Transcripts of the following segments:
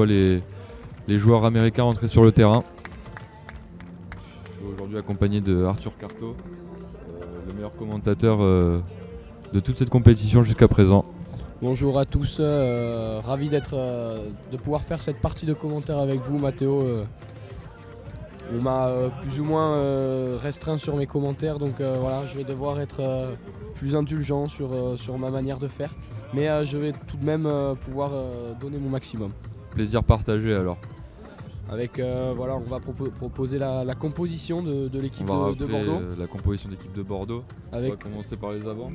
voit les joueurs américains rentrer sur le terrain. Aujourd'hui accompagné de Arthur Carto, le meilleur commentateur de toute cette compétition jusqu'à présent. Bonjour à tous, ravi de pouvoir faire cette partie de commentaires avec vous, Mathéo. On m'a plus ou moins restreint sur mes commentaires, donc voilà, je vais devoir être plus indulgent sur ma manière de faire. Mais je vais tout de même pouvoir donner mon maximum. Plaisir partagé alors. Avec voilà, on va proposer la composition de l'équipe de Bordeaux. La composition d'équipe de Bordeaux. Avec... On va commencer par les avants.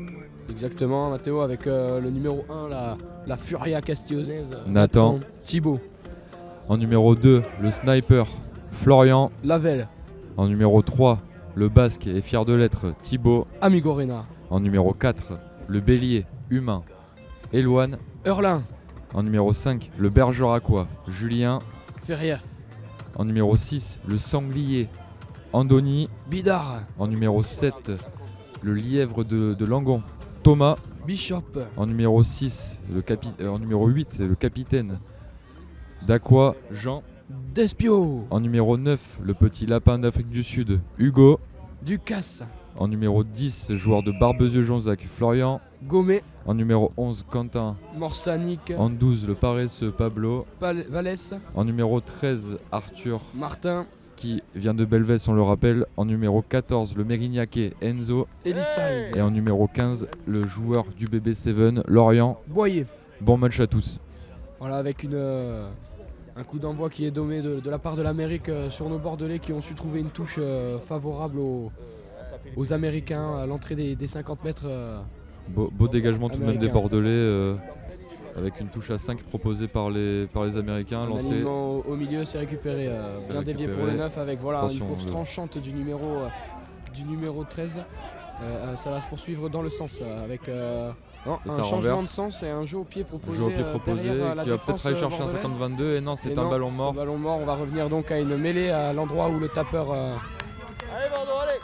Exactement, Mathéo, avec le numéro 1, la Furia castillonaise, Nathan Thibaut. En numéro 2, le sniper, Florian Lavelle. En numéro 3, le basque et fier de l'être, Thibaut Amigorena. En numéro 4, le bélier humain, Eloane Hurlin. En numéro 5, le bergeracois, Julien Ferrière. En numéro 6, le sanglier, Andoni Bidard. En numéro 7, le lièvre de Langon, Thomas Bishop. En numéro 6, en numéro 8, le capitaine d'Aqua, Jean Despio. En numéro 9, le petit lapin d'Afrique du Sud, Hugo Ducasse. En numéro 10, joueur de Barbezieux-Jonzac, Florian Gomet. En numéro 11, Quentin Morsanic. En 12, le paresseux Pablo Valès. En numéro 13, Arthur Martin qui vient de Belvès, on le rappelle. En numéro 14, le Mérignaquais, Enzo Elissaï. Et en numéro 15, le joueur du BB7, Lorient Boyer. Bon match à tous. Voilà, avec un coup d'envoi qui est donné de la part de l'Amérique sur nos Bordelais qui ont su trouver une touche favorable aux Américains à l'entrée des 50 mètres. Beau dégagement tout de même des américain. Bordelais avec une touche à 5 proposée par les Américains. Lancé au milieu, c'est récupéré, bien dévié pour le 9 avec voilà, Attention, une course tranchante du numéro 13. Ça va se poursuivre dans le sens avec un changement renverse. de sens et un jeu au pied proposé, derrière, la qui va peut-être aller chercher un 50-22 et non, c'est un ballon mort. Ballon mort, on va revenir donc à une mêlée à l'endroit où le tapeur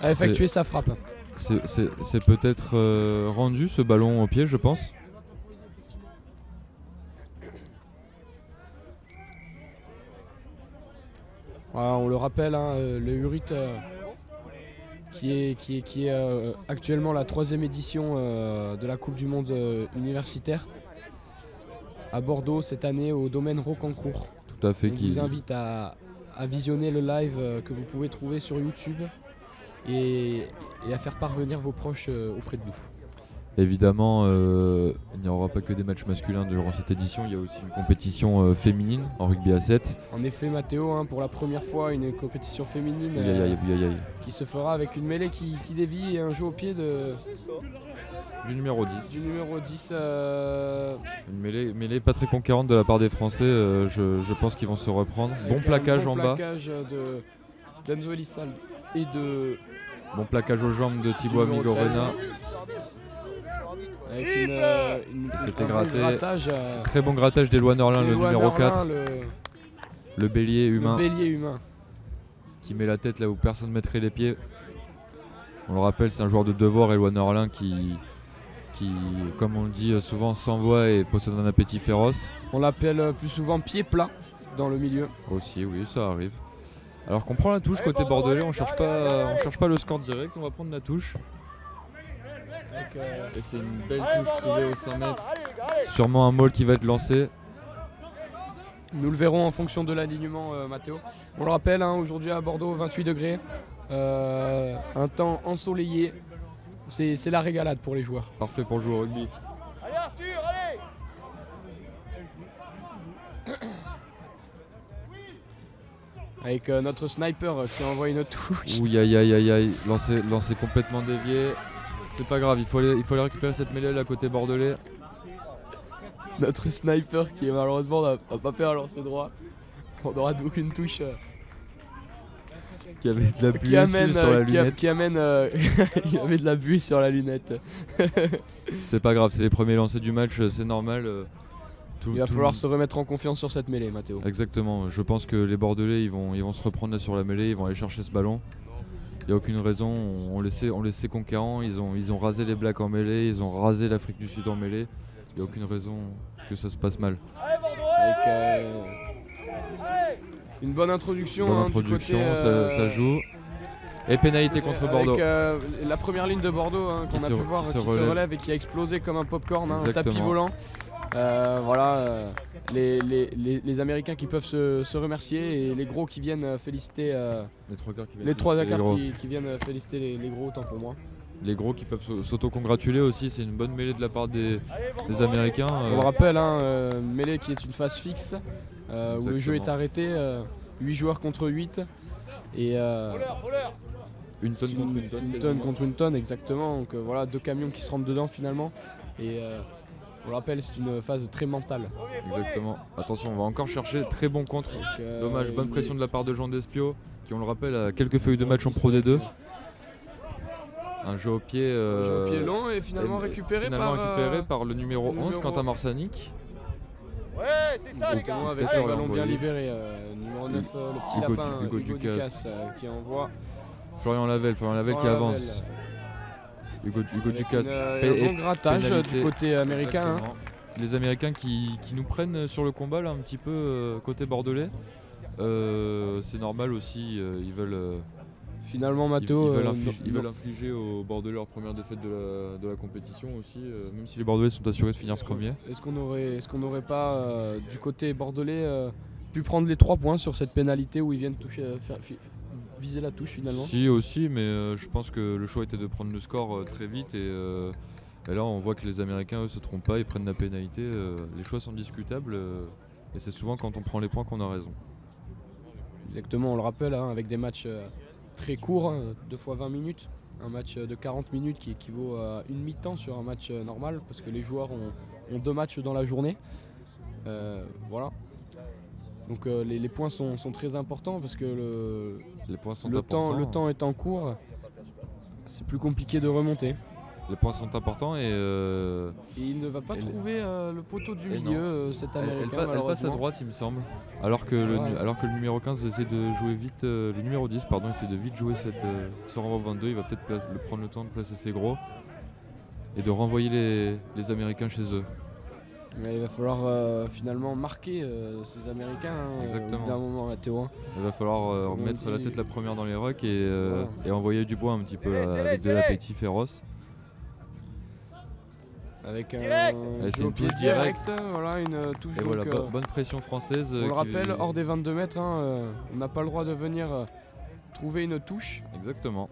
a effectué sa frappe. C'est peut-être rendu ce ballon au pied, je pense. Voilà, on le rappelle, hein, le Urit qui est actuellement la 3e édition de la Coupe du Monde universitaire à Bordeaux cette année au domaine Rocancourt. Tout à fait. On vous invite à visionner le live que vous pouvez trouver sur YouTube et à faire parvenir vos proches auprès de vous. Évidemment, il n'y aura pas que des matchs masculins durant cette édition, il y a aussi une compétition féminine en rugby à 7. En effet, Mathéo, hein, pour la première fois, une compétition féminine qui se fera avec une mêlée qui dévie et un jeu au pied du numéro 10. Du numéro 10 Une mêlée pas très conquérante de la part des Français, je pense qu'ils vont se reprendre. Bon plaquage en bas. Bon plaquage d'Enzo Elissal et de... Bon plaquage aux jambes de Thibaut Amigorena. C'était gratté. Très bon grattage d'Eloane Hurlin, le numéro 4. Le bélier humain. Qui met la tête là où personne ne mettrait les pieds. On le rappelle, c'est un joueur de devoir, Eloane Hurlin, qui, comme on le dit souvent, s'envoie et possède un appétit féroce. On l'appelle plus souvent pied plat dans le milieu. Aussi, oui, ça arrive. Alors qu'on prend la touche côté bordelais, on cherche pas le score direct, on va prendre la touche. Et c'est une belle touche trouvée au 100 mètres. Sûrement un maul qui va être lancé. Nous le verrons en fonction de l'alignement, Mathéo. On le rappelle, hein, aujourd'hui à Bordeaux, 28 degrés. Un temps ensoleillé. C'est la régalade pour les joueurs. Parfait pour jouer au rugby. Allez Arthur, allez! Avec notre sniper qui envoie une touche. Ouh, aïe, lancé complètement dévié. C'est pas grave, il faut aller récupérer cette mêlée là côté bordelais. Notre sniper qui malheureusement n'a pas fait un lancer droit. On aura donc une touche qui avait de la buée sur la lunette. Il avait de la buée sur la lunette. C'est pas grave, c'est les premiers lancers du match, c'est normal. Il va falloir se remettre en confiance sur cette mêlée, Mathéo. Exactement, je pense que les Bordelais ils vont se reprendre là sur la mêlée, ils vont aller chercher ce ballon. Il n'y a aucune raison, on les sait conquérants, ils ont rasé les Blacks en mêlée, ils ont rasé l'Afrique du Sud en mêlée. Il n'y a aucune raison que ça se passe mal. Une bonne introduction. Bonne introduction, du côté, ça joue. Et pénalité contre Bordeaux. Avec la première ligne de Bordeaux qu'on a pu voir qui se relève et qui a explosé comme un popcorn, un tapis volant. Voilà, les Américains qui peuvent se remercier et les gros qui viennent féliciter. Les trois quarts qui viennent féliciter les gros, autant pour moi. Les gros qui peuvent s'auto-congratuler aussi, c'est une bonne mêlée de la part des Américains. On le rappelle, mêlée qui est une phase fixe, où le jeu est arrêté, 8 joueurs contre 8. Et une tonne contre une tonne, exactement. Donc voilà, 2 camions qui se rentrent dedans finalement. Et on le rappelle, c'est une phase très mentale. Exactement. Attention, on va encore chercher. Très bon contre. Dommage, bonne pression de la part de Jean Despio, qui on le rappelle a quelques feuilles de match en Pro D2. Un jeu au pied, long et finalement récupéré par le numéro 11, Quentin Morsanic. Ouais, c'est ça les gars. Avec le ballon bien libéré, numéro 9, le petit lapin Hugo Ducasse qui envoie. Florian Lavelle qui avance. Hugo Ducasse. Un bon grattage du côté américain. Les Américains qui nous prennent sur le combat là un petit peu côté bordelais. C'est normal aussi, ils veulent. Finalement, Matteo, ils veulent infliger aux Bordelais leur première défaite de la compétition aussi, même si les Bordelais sont assurés de finir premier. Est-ce qu'on n'aurait pas, du côté bordelais, pu prendre les 3 points sur cette pénalité où ils viennent viser la touche finalement? Si aussi, mais je pense que le choix était de prendre le score très vite et là on voit que les Américains eux se trompent pas, ils prennent la pénalité. Les choix sont discutables et c'est souvent quand on prend les points qu'on a raison. Exactement, on le rappelle, avec des matchs très court, 2 fois 20 minutes, un match de 40 minutes qui équivaut à une mi-temps sur un match normal parce que les joueurs ont 2 matchs dans la journée. Voilà. Donc les points sont très importants parce que le temps étant court, c'est plus compliqué de remonter. Les points sont importants et il ne va pas trouver le poteau du milieu, cet Américain. Elle passe à droite, il me semble. Alors que le numéro 15 essaie de jouer vite, le numéro 10 pardon, essaie de vite jouer ce renvoi 22. Il va peut-être prendre le temps de placer ses gros et de renvoyer les Américains chez eux. Mais il va falloir finalement marquer ces Américains. Exactement. D'un moment à Théo. Il va falloir mettre la tête la première dans les rocks et envoyer du bois un petit peu avec de l'appétit féroce. Avec un pied direct, voilà, une touche. Et voilà, bonne pression française. On le rappelle, hors des 22 mètres, on n'a pas le droit de venir trouver une touche. Exactement.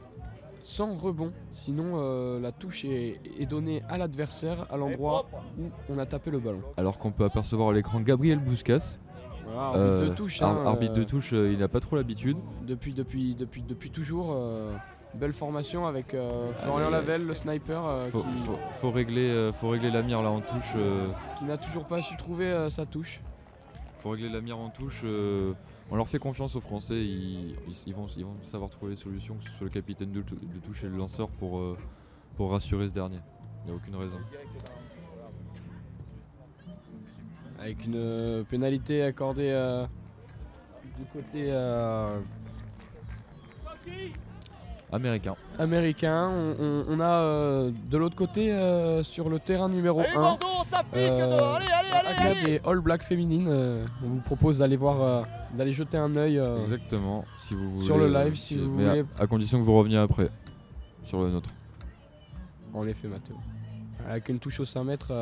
Sans rebond, sinon la touche est donnée à l'adversaire à l'endroit où on a tapé le ballon. Alors qu'on peut apercevoir à l'écran Gabriel Bouscas. Voilà, arbitre de touche. Arbitre de touche, il n'a pas trop l'habitude. Depuis toujours. Belle formation avec Florian Lavelle, le sniper. Faut régler la mire là en touche. Qui n'a toujours pas su trouver sa touche. Faut régler la mire en touche. On leur fait confiance aux Français. Ils vont savoir trouver les solutions, que ce soit le capitaine de touche et le lanceur pour rassurer ce dernier. Il n'y a aucune raison. Avec une pénalité accordée du côté américain. On a de l'autre côté sur le terrain numéro 1 Bordeaux, ça pique, allez. des All Black féminines. On vous propose d'aller voir, d'aller jeter un œil exactement, si vous voulez, sur le live si vous voulez. À condition que vous reveniez après sur le nôtre. En effet, Matteo. Avec une touche au 5 mètres.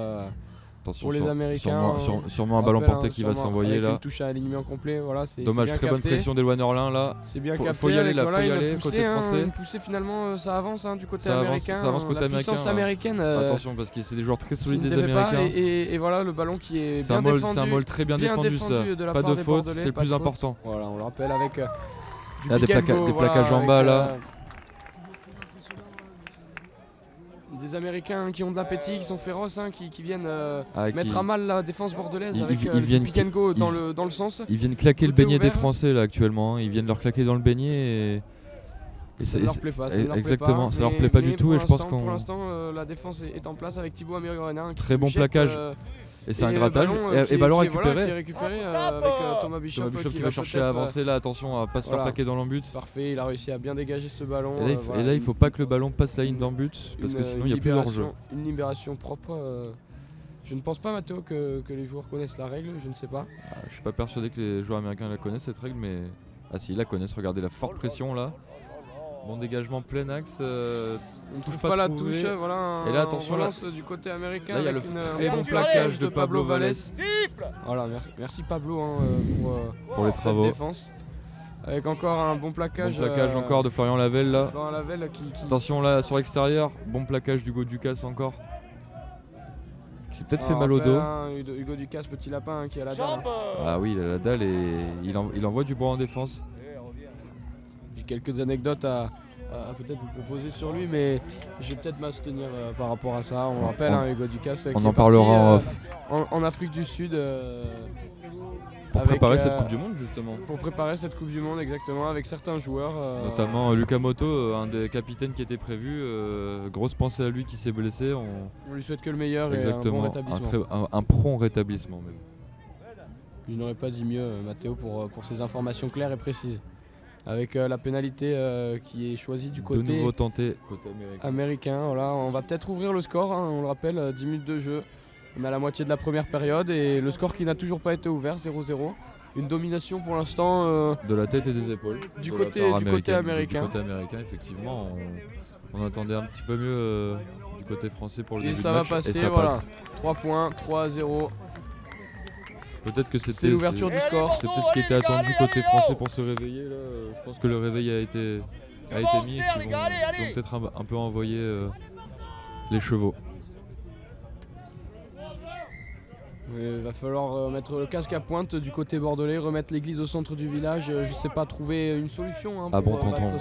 Attention, pour les Américains, sûrement un ballon porté qui va s'envoyer là. Une touche à alignement complet, voilà, dommage, très bonne pression d'Éloi Orlin là. C'est bien capté. Faut y aller là, faut y aller côté français. Une poussée finalement, ça avance du côté américain. Ça avance côté américain. Américaine. Attention parce que c'est des joueurs très solides des Américains. Et voilà le ballon qui est bien défendu. C'est un maul très bien défendu ça. Pas de faute, c'est le plus important. Voilà, on le rappelle avec des plaquages en bas là. Des Américains qui ont de l'appétit, qui sont féroces, qui viennent mettre à mal la défense bordelaise avec le pick and go dans le sens. Ils viennent claquer le beignet des Français là actuellement, ils viennent leur claquer dans le beignet et ça ne leur plaît pas. Exactement, ça leur plaît pas du tout et je pense qu'on... Pour l'instant la défense est en place avec Thibaut Amirorena. Très bon plaquage. Et c'est un grattage. Et ballon récupéré. Qui est récupéré avec Thomas Bishop qui va chercher à avancer là. Attention à pas se faire plaquer dans l'embut. Parfait, il a réussi à bien dégager ce ballon. Et là, il faut pas que le ballon passe la ligne d'embut parce que sinon il n'y a plus d'hors-jeu. Une libération propre. Je ne pense pas, Mathéo, que les joueurs connaissent la règle, je ne sais pas. Je suis pas persuadé que les joueurs américains la connaissent cette règle, mais... Ah si, ils la connaissent, regardez la forte pression là. Bon dégagement plein axe. On touche pas la touche, voilà. Et là attention, relance du côté américain. Là il y a le très bon plaquage de Pablo Vallès. Voilà, merci Pablo pour les travaux. Cette défense. Avec encore un bon plaquage. Bon plaquage encore de Florian Lavelle là. Florian Lavelle qui... Attention là sur l'extérieur, bon plaquage d'Hugo Ducasse encore. Il s'est peut-être fait mal au dos. Hugo Ducasse, petit lapin qui a la dalle. Ah oui, il a la dalle et il envoie du bois en défense. J'ai quelques anecdotes à peut-être vous proposer sur lui, mais je vais peut-être m'abstenir par rapport à ça. On rappelle Hugo Ducasse. On en parlera en off. En Afrique du Sud. Pour préparer cette Coupe du Monde justement. Pour préparer cette Coupe du Monde exactement avec certains joueurs. Notamment Luka Moto, un des capitaines qui était prévu. Grosse pensée à lui qui s'est blessé. On lui souhaite que le meilleur exactement, et un bon rétablissement. Un prompt rétablissement même. Je n'aurais pas dit mieux Mathéo pour ces informations claires et précises. Avec la pénalité qui est choisie du côté, de nouveau tenté, côté américain. Voilà, on va peut-être ouvrir le score, on le rappelle, 10 minutes de jeu. On est à la moitié de la première période et le score qui n'a toujours pas été ouvert, 0-0. Une domination pour l'instant de la tête et des épaules. Du côté américain. Du côté américain, effectivement, on attendait un petit peu mieux du côté français pour le début de match. Va passer, et ça passe. 3 points, 3-0. Peut-être que c'était l'ouverture du score. C'est peut-être ce qui était attendu côté français pour se réveiller. Là. Je pense que le réveil a été mis et qu'ils vont peut-être un peu envoyer les chevaux. Il va falloir mettre le casque à pointe du côté bordelais, remettre l'église au centre du village. Je sais pas, trouver une solution pour battre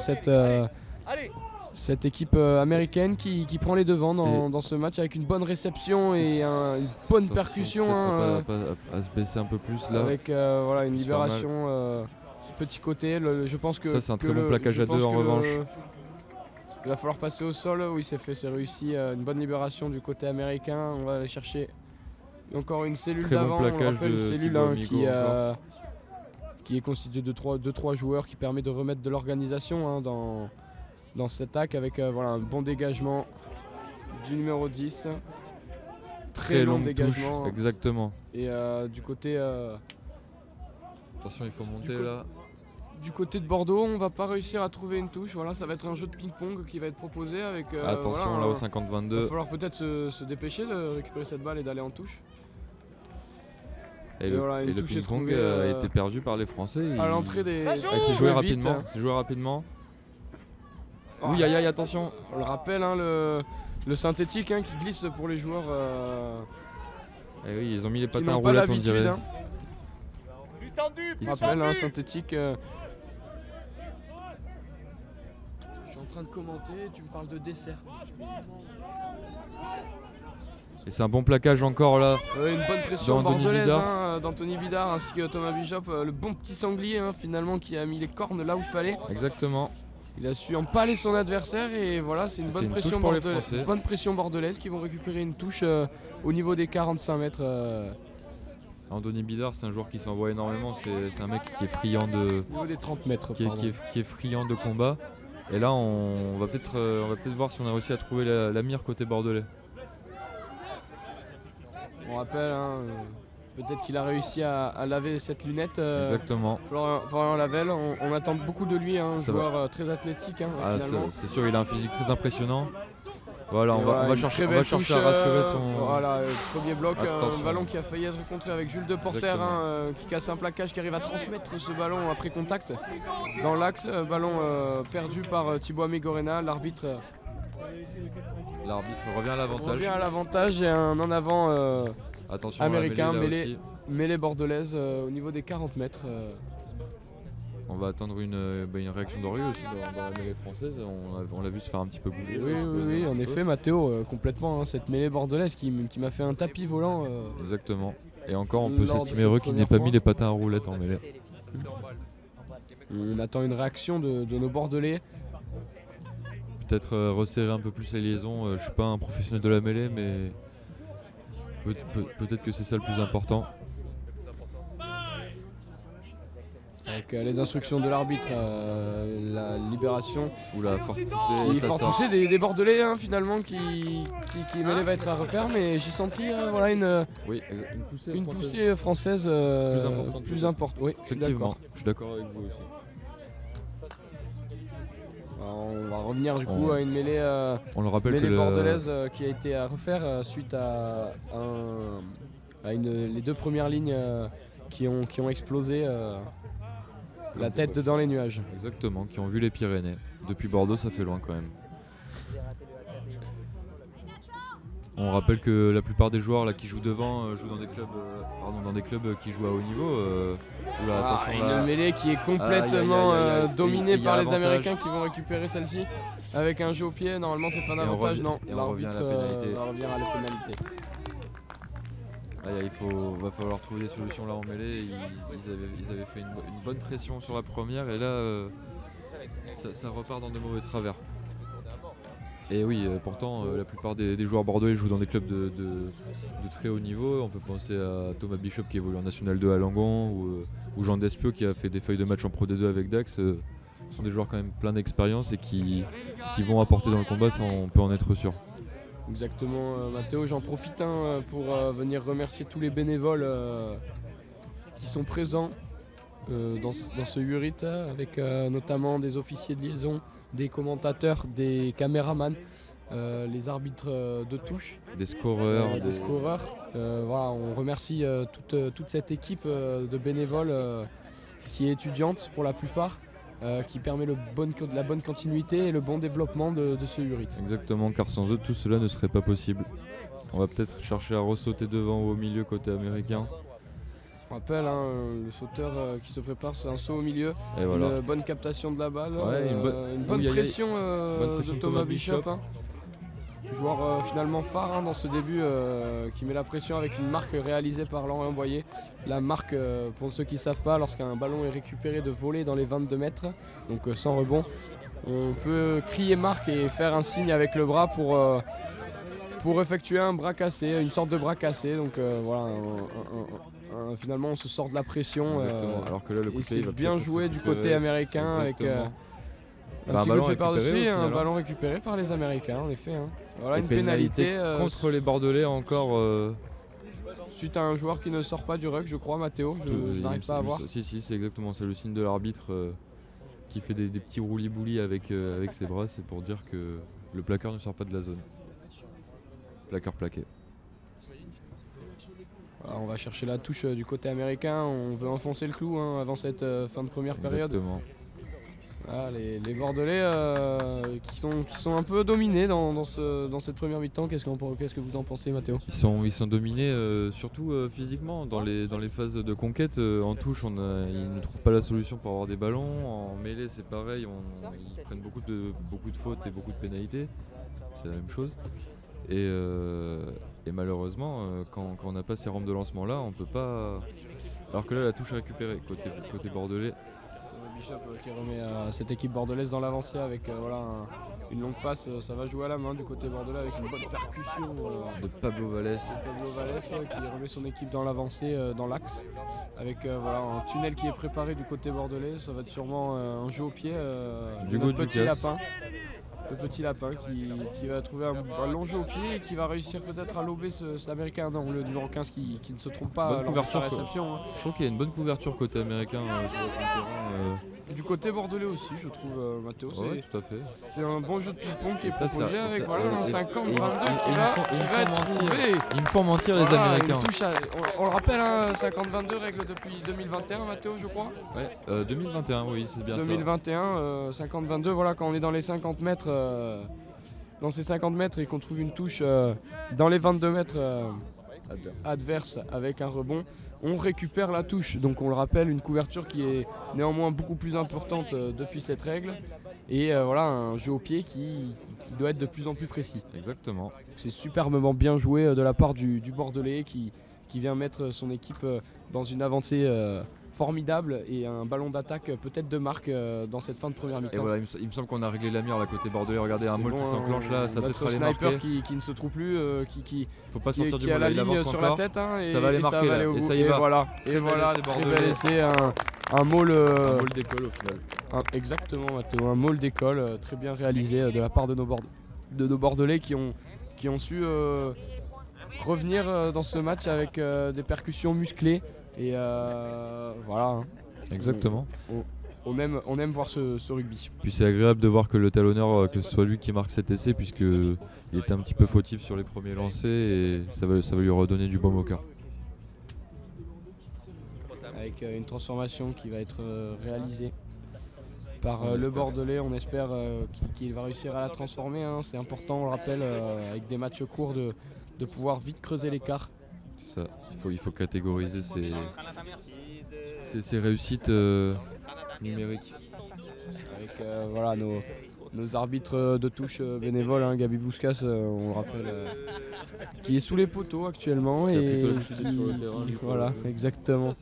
cette équipe américaine qui prend les devants dans ce match avec une bonne réception et une bonne percussion. À se baisser un peu plus là. Avec une libération petit côté. Je pense que ça c'est un très bon plaquage à deux en revanche. Il va falloir passer au sol. Oui, c'est réussi. Une bonne libération du côté américain. On va aller chercher encore une cellule d'avant. Bon plaquage une cellule qui est constituée de 2-3 joueurs qui permet de remettre de l'organisation dans cette attaque avec un bon dégagement du numéro 10. Très long dégagement. Touche, exactement. Et du côté... Attention, il faut monter là. Du côté de Bordeaux, on va pas réussir à trouver une touche. Voilà, ça va être un jeu de ping-pong qui va être proposé avec... attention là au 50-22. Il va falloir peut-être se dépêcher de récupérer cette balle et d'aller en touche. Et le ping-pong a été perdu par les Français. À l'entrée des... C'est joué rapidement. C'est joué rapidement. Oui, aïe, attention. On le rappelle, le synthétique qui glisse pour les joueurs. Et oui, ils ont mis les patins en roulette, on dirait. Il rappelle un synthétique. Je suis en train de commenter, tu me parles de dessert. Et c'est un bon plaquage encore là. Une bonne pression bordelaise d'Anthony Bidard ainsi que Thomas Bijop. Le bon petit sanglier finalement qui a mis les cornes là où il fallait. Exactement. Il a su empaler son adversaire et voilà, c'est une bonne pression bordelaise. Bonne pression bordelaise qui vont récupérer une touche au niveau des 45 mètres. Anthony Bidard, c'est un joueur qui s'envoie énormément. C'est un mec qui est friand de. Au niveau des 30 mètres. Qui est friand de combat. Et là, on va peut-être voir si on a réussi à trouver la mire côté bordelais. On rappelle, peut-être qu'il a réussi à laver cette lunette. Exactement. Florian Lavelle, on attend beaucoup de lui, un joueur très athlétique. C'est sûr, il a un physique très impressionnant. Voilà, on va chercher à rassurer son... Voilà, premier bloc, un ballon qui a failli être contré avec Jules Deporter, qui casse un plaquage, qui arrive à transmettre ce ballon après contact dans l'axe. Ballon perdu par Thibaut Amégorena, l'arbitre revient à l'avantage. Et un en avant américain, mêlée bordelaise au niveau des 40 mètres. On va attendre une réaction d'Orieux aussi dans la mêlée française. On l'a vu se faire un petit peu bouger. Oui, en effet, Mathéo, complètement. Cette mêlée bordelaise qui m'a fait un tapis volant. Exactement. Et encore, on peut s'estimer heureux qu'il n'ait pas mis les patins à roulettes en mêlée. On attend une réaction de nos Bordelais. Peut-être resserrer un peu plus les liaisons. Je suis pas un professionnel de la mêlée, mais peut-être que c'est ça le plus important. avec les instructions de l'arbitre, la libération. Oula, fort poussé, des Bordelais hein, finalement qui mêlée va être à refaire, mais j'ai senti voilà, une poussée française plus importante. Oui, effectivement, je suis d'accord avec vous aussi. Alors, on va revenir du coup à une mêlée, on le rappelle mêlée bordelaise qui a été à refaire suite à les deux premières lignes qui ont explosé la tête dans les nuages. Exactement, qui ont vu les Pyrénées. Depuis Bordeaux, ça fait loin quand même. On rappelle que la plupart des joueurs là, qui jouent devant jouent dans des clubs qui jouent à haut niveau. Attention, une mêlée qui est complètement dominée par les Américains qui vont récupérer celle-ci avec un jeu au pied. Normalement, c'est fin d'avantage. Non, l'arbitre va revenir à la pénalité. Va falloir trouver des solutions là en mêlée. Ils avaient fait une bonne pression sur la première et là ça repart dans de mauvais travers. Et oui, pourtant la plupart des joueurs bordelais jouent dans des clubs de très haut niveau. On peut penser à Thomas Bishop qui évolue en National 2 à Langon ou Jean Despio qui a fait des feuilles de match en Pro D2 avec Dax. Ce sont des joueurs quand même plein d'expérience et qui vont apporter dans le combat, ça on peut en être sûr. Exactement, Mathéo, j'en profite pour venir remercier tous les bénévoles qui sont présents dans ce URIT avec notamment des officiers de liaison, des commentateurs, des caméramans, les arbitres de touche, des scoreurs. Voilà, on remercie toute cette équipe de bénévoles qui est étudiante pour la plupart. Qui permet la bonne continuité et le bon développement de ce URIT. Exactement, car sans eux, tout cela ne serait pas possible. On va peut-être chercher à ressauter devant ou au milieu côté américain. Je rappelle, le sauteur qui se prépare, c'est un saut au milieu, une bonne captation de la balle, une bonne pression de Thomas Bishop. Joueur finalement phare dans ce début qui met la pression avec une marque réalisée par Laurent Boyer. La marque, pour ceux qui ne savent pas, lorsqu'un ballon est récupéré de voler dans les 22 mètres, donc sans rebond, on peut crier marque et faire un signe avec le bras pour effectuer un bras cassé, une sorte de bras cassé. Donc voilà, finalement on se sort de la pression. Alors que là, le coup c'est bien joué du côté américain avec un petit peu par-dessus, un ballon récupéré par les Américains en effet. Voilà, une pénalité contre les Bordelais encore. Suite à un joueur qui ne sort pas du ruck, je crois, Mathéo, je n'arrive pas à voir. Si, c'est exactement, c'est le signe de l'arbitre qui fait des petits roulis-boulis avec ses bras, c'est pour dire que le placard ne sort pas de la zone. Placard plaqué. Voilà, on va chercher la touche du côté américain, on veut enfoncer le clou avant cette fin de première période. Exactement. Ah, les Bordelais qui sont un peu dominés dans cette première mi-temps. Qu'est-ce que vous en pensez, Mathéo? Ils sont dominés surtout physiquement. Dans les phases de conquête, en touche, ils ne trouvent pas la solution pour avoir des ballons. En mêlée, c'est pareil, ils prennent beaucoup de fautes et beaucoup de pénalités. C'est la même chose. Et malheureusement, quand on n'a pas ces rampes de lancement là, on peut pas. Alors que là, la touche est récupérée côté bordelais. Bishop qui remet cette équipe bordelaise dans l'avancée avec une longue passe, ça va jouer à la main du côté bordelais avec une bonne percussion de Pablo Vallès. Qui remet son équipe dans l'avancée, dans l'axe, avec un tunnel qui est préparé du côté bordelais. Ça va être sûrement un jeu au pied du petit lapin. Le petit lapin qui va trouver un long jeu au pied et qui va réussir peut-être à lober cet américain, non, le numéro 15 qui ne se trompe pas lors de sa réception. Je trouve qu'il y a une bonne couverture côté américain sur le terrain. Du côté bordelais aussi, je trouve, Mathéo. Ouais, tout à fait. C'est un bon jeu de ping-pong qui est proposé avec un 50-22 qui va être trouvé. Ils me font mentir les Américains. On le rappelle, 50-22 règle depuis 2021, Mathéo, je crois. Ouais, 2021, oui, c'est bien 2021, ça. 50-22, voilà, quand on est dans les 50 mètres, dans ces 50 mètres et qu'on trouve une touche dans les 22 mètres adverse avec un rebond, on récupère la touche. Donc on le rappelle, une couverture qui est néanmoins beaucoup plus importante depuis cette règle. Et un jeu au pied qui doit être de plus en plus précis. Exactement. C'est superbement bien joué de la part du Bordelais qui vient mettre son équipe dans une avancée formidable et un ballon d'attaque peut-être de marque dans cette fin de première mi-temps. Et voilà, il me semble qu'on a réglé la mire là côté bordelais. Regardez, un maul qui s'enclenche là, ça peut être aller marquer. Notre sniper qui ne se trouve plus, faut pas sortir qui a la ligne sur la tête. Ça va aller marquer là, et ça y va. Et voilà, très bel essai, un maul d'école au final. Exactement Mathéo, un maul d'école très bien réalisé de la part de nos Bordelais qui ont su revenir dans ce match avec des percussions musclées et voilà. Hein. Exactement. On aime voir ce rugby. Puis c'est agréable de voir que le talonneur, que ce soit lui qui marque cet essai, puisqu'il était un petit peu fautif sur les premiers lancers et ça va lui redonner du baume au cœur. Avec une transformation qui va être réalisée par le Bordelais. On espère qu'il va réussir à la transformer. Hein. C'est important, on le rappelle, avec des matchs courts, de pouvoir vite creuser l'écart. Ça, il faut catégoriser ces réussites numériques. Avec voilà, nos arbitres de touche bénévoles, hein, Gabi Bouskas, on le rappelle, qui est sous les poteaux actuellement. Et sur le terrain, voilà, exactement.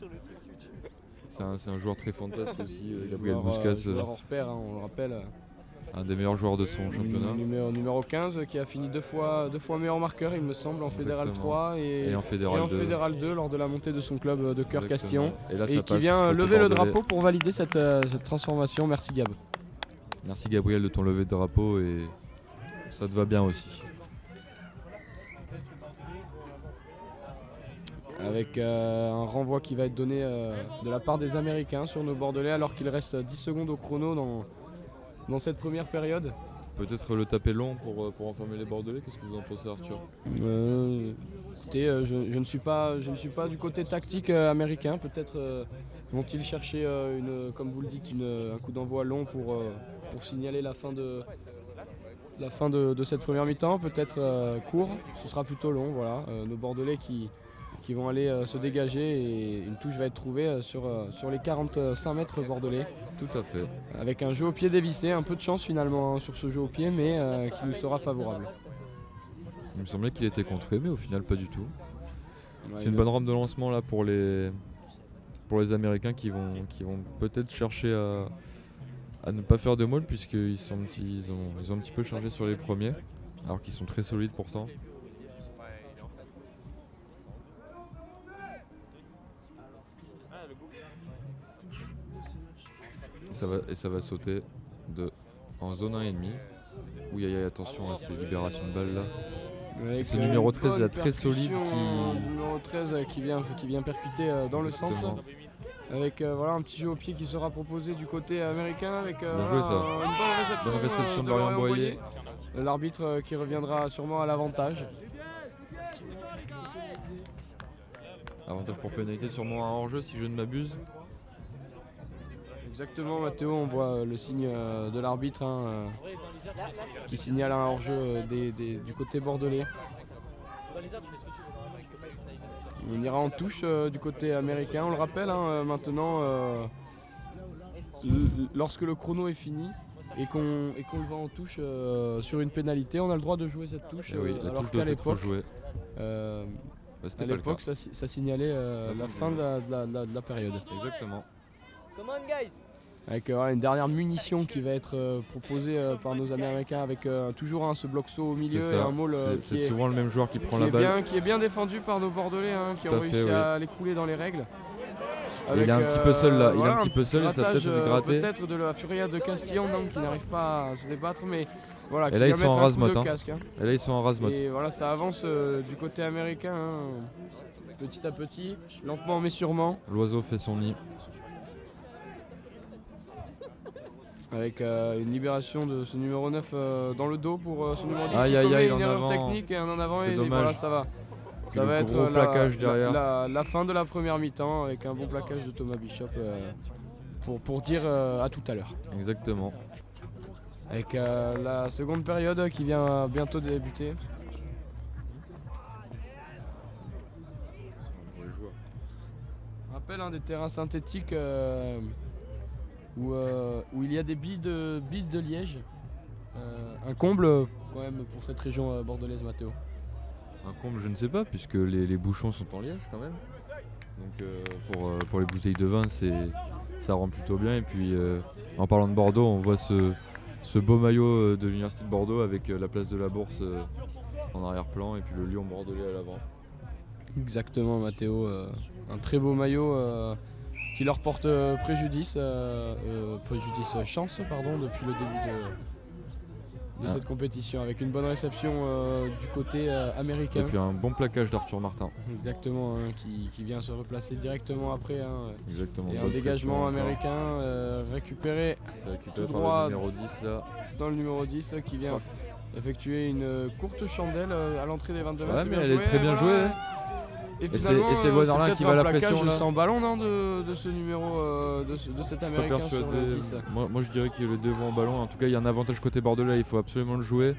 C'est un joueur très fantasque aussi, Gabriel Bouskas. Joueur hors pair, hein, on le rappelle. Un des meilleurs joueurs de son championnat. Numéro 15 qui a fini deux fois meilleur marqueur, il me semble, en Fédéral 3 et en Fédéral 2 lors de la montée de son club de Cœur Castillon. Et qui vient lever le drapeau pour valider cette transformation. Merci Gab. Merci Gabriel de ton lever de drapeau et ça te va bien aussi. Avec un renvoi qui va être donné de la part des Américains sur nos Bordelais alors qu'il reste 10 secondes au chrono dans cette première période. Peut-être le taper long pour enfermer les Bordelais, qu'est-ce que vous en pensez Arthur? Écoutez, je ne suis pas du côté tactique américain, peut-être vont-ils chercher, comme vous le dites, un coup d'envoi long pour signaler la fin de cette première mi-temps, peut-être court, ce sera plutôt long, voilà. Nos Bordelais qui vont aller se dégager et une touche va être trouvée sur les 45 mètres bordelais. Tout à fait. Avec un jeu au pied dévissé, un peu de chance finalement sur ce jeu au pied, mais qui nous sera favorable. Il me semblait qu'il était contré, mais au final pas du tout. Ouais, c'est une bonne rampe de lancement là pour les Américains qui vont peut-être chercher à ne pas faire de maul puisqu'ils ont un petit peu changé sur les premiers, alors qu'ils sont très solides pourtant. Ça va sauter en zone 1,5. Oui, attention à ces libérations de balles là. C'est le numéro 13 là, très solide. Numéro 13 qui vient percuter dans le sens. Avec voilà, un petit jeu au pied qui sera proposé du côté américain. Avec bien joué, ça. Une bonne réception de Lorient Boyer. L'arbitre qui reviendra sûrement à l'avantage. Avantage pour pénalité, sûrement un hors-jeu si je ne m'abuse. Exactement Mathéo, on voit le signe de l'arbitre qui signale un hors-jeu du côté bordelais. On ira en touche du côté américain, on le rappelle maintenant, lorsque le chrono est fini et qu'on le va en touche sur une pénalité, on a le droit de jouer cette touche. Oui, alors qu'à l'époque, à l'époque ça signalait la fin de la période. Exactement. Come on, guys. Avec une dernière munition qui va être proposée par nos Américains avec toujours ce bloc saut au milieu et un maul c'est souvent le même joueur qui prend la balle. Qui est bien défendu par nos Bordelais qui ont réussi à l'écrouler dans les règles. Avec, il est un petit peu seul là, il est un petit peu seul et ça peut être gratté. Peut-être de la Furia de Castillon qui n'arrive pas à se débattre, mais voilà. Et là ils sont en rase-motte. Et là ils sont en rase-motte. Et voilà, ça avance du côté américain, petit à petit, lentement mais sûrement. L'oiseau fait son nid. Avec une libération de ce numéro 9 dans le dos pour ce numéro 10 qui commet une erreur technique et un en avant. Et voilà, ça va. Ça va être la fin de la première mi-temps avec un bon plaquage de Thomas Bishop pour dire à tout à l'heure. Exactement. Avec la seconde période qui vient bientôt débuter. Rappel des terrains synthétiques où il y a des billes de liège. Un comble quand même pour cette région bordelaise, Mathéo. Un comble, je ne sais pas, puisque les bouchons sont en liège quand même. Donc pour les bouteilles de vin, ça rend plutôt bien. Et puis en parlant de Bordeaux, on voit ce beau maillot de l'Université de Bordeaux avec la place de la Bourse en arrière-plan et puis le lion bordelais à l'avant. Exactement Mathéo, un très beau maillot qui leur porte préjudice, chance pardon, depuis le début de cette compétition, avec une bonne réception du côté américain. Et puis un bon plaquage d'Arthur Martin. Exactement, hein, qui vient se replacer directement après. Hein, exactement. Et un dégagement américain récupéré tout droit par le numéro 10 là. Dans le numéro 10 qui vient effectuer une courte chandelle à l'entrée des 22 mètres. Ouais, mais elle est très bien jouée. Et c'est Loinerlin qui va la pression là. Sans ballon non, de ce numéro de cet américain sur le 10. Moi je dirais qu'il est le devant ballon. En tout cas il y a un avantage côté bordelais, il faut absolument le jouer.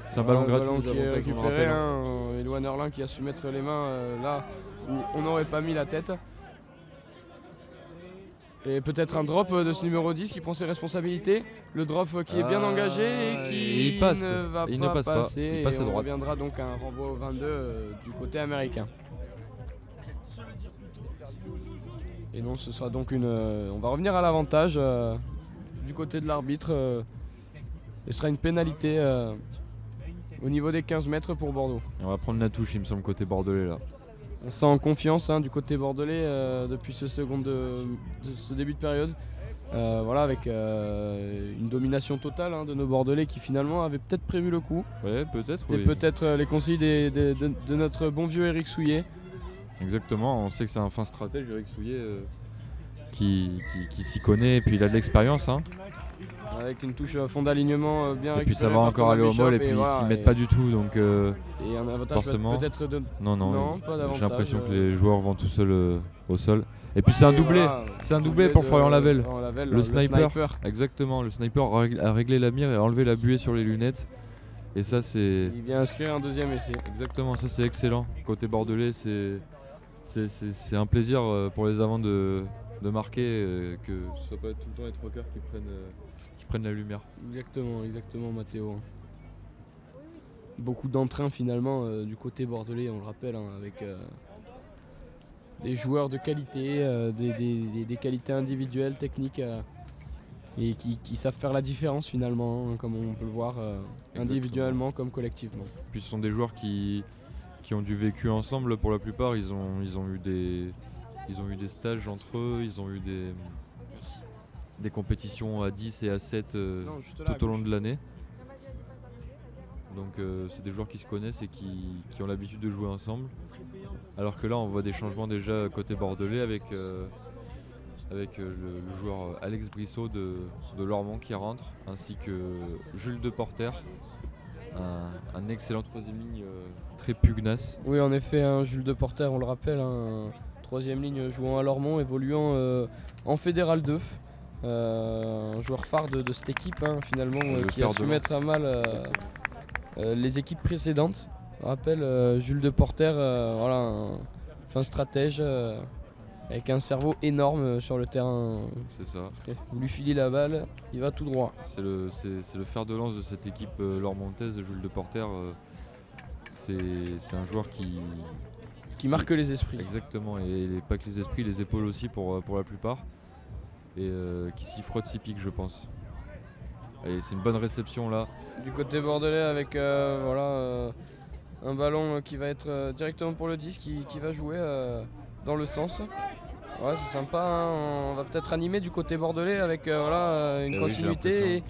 C'est un ballon gratuit. Ballon qui est récupéré, et Loinerlin qui a su mettre les mains là où on n'aurait pas mis la tête. Et peut-être un drop de ce numéro 10 qui prend ses responsabilités. Le drop qui est bien engagé et qui il passe. ne va il pas ne passe passer. Il passe à droite. On reviendra donc à un renvoi au 22 du côté américain. Et non, ce sera donc on va revenir à l'avantage du côté de l'arbitre. Ce sera une pénalité au niveau des 15 mètres pour Bordeaux. Et on va prendre la touche, il me semble, côté bordelais là. On sent en confiance du côté bordelais depuis ce début de période. Voilà, avec une domination totale de nos bordelais qui finalement avaient peut-être prévu le coup. Ouais, peut-être. C'était peut-être les conseils de notre bon vieux Eric Souillet. Exactement, on sait que c'est un fin stratège, Eric Souillet, qui s'y connaît et puis il a de l'expérience. Hein. Avec une touche fond d'alignement bien récupérée. Et puis ça va encore aller au molle et puis ils s'y mettent pas du tout. Donc et un avantage forcément. Peut-être de... Non, pas d'avantage. j'ai l'impression que les joueurs vont tout seuls au sol. Et puis c'est un doublé, c'est un doublé pour Florian Lavelle. Le sniper. Exactement, le sniper a réglé la mire et a enlevé la buée sur les lunettes. Et ça c'est... Il vient inscrire un deuxième essai. Exactement, ça c'est excellent. Côté bordelais, c'est un plaisir pour les avants de marquer, que ce soit pas tout le temps les trois quarts qui prennent la lumière. Exactement Mathéo. Beaucoup d'entrain finalement du côté bordelais, on le rappelle, avec des joueurs de qualité, des qualités individuelles, techniques, et qui savent faire la différence finalement, comme on peut le voir, individuellement comme collectivement. Puis ce sont des joueurs qui ont du vécu ensemble pour la plupart, ils ont eu des stages entre eux, ils ont eu des compétitions à 10 et à 7 tout au long de l'année. Donc c'est des joueurs qui se connaissent et qui ont l'habitude de jouer ensemble. Alors que là on voit des changements déjà côté bordelais avec le joueur Alex Brissot de Lormont qui rentre, ainsi que Jules Deporter, un excellent troisième ligne très pugnace. Oui en effet, Jules Deporter, on le rappelle, troisième ligne jouant à Lormont, évoluant en Fédéral 2. Un joueur phare de cette équipe finalement, qui a su mettre à mal les équipes précédentes. Je rappelle, Jules Deporter, voilà, un fin stratège avec un cerveau énorme sur le terrain. C'est ça. Vous lui filez la balle, il va tout droit. C'est le fer de lance de cette équipe lormontaise, Jules Deporter. C'est un joueur qui marque les esprits. Exactement, et pas que les esprits, les épaules aussi pour la plupart. Et qui s'y frotte, s'y pique, je pense. Et c'est une bonne réception là. Du côté bordelais avec voilà, un ballon qui va être directement pour le 10 qui va jouer dans le sens. Ouais, c'est sympa, on va peut-être animer du côté bordelais avec voilà, une continuité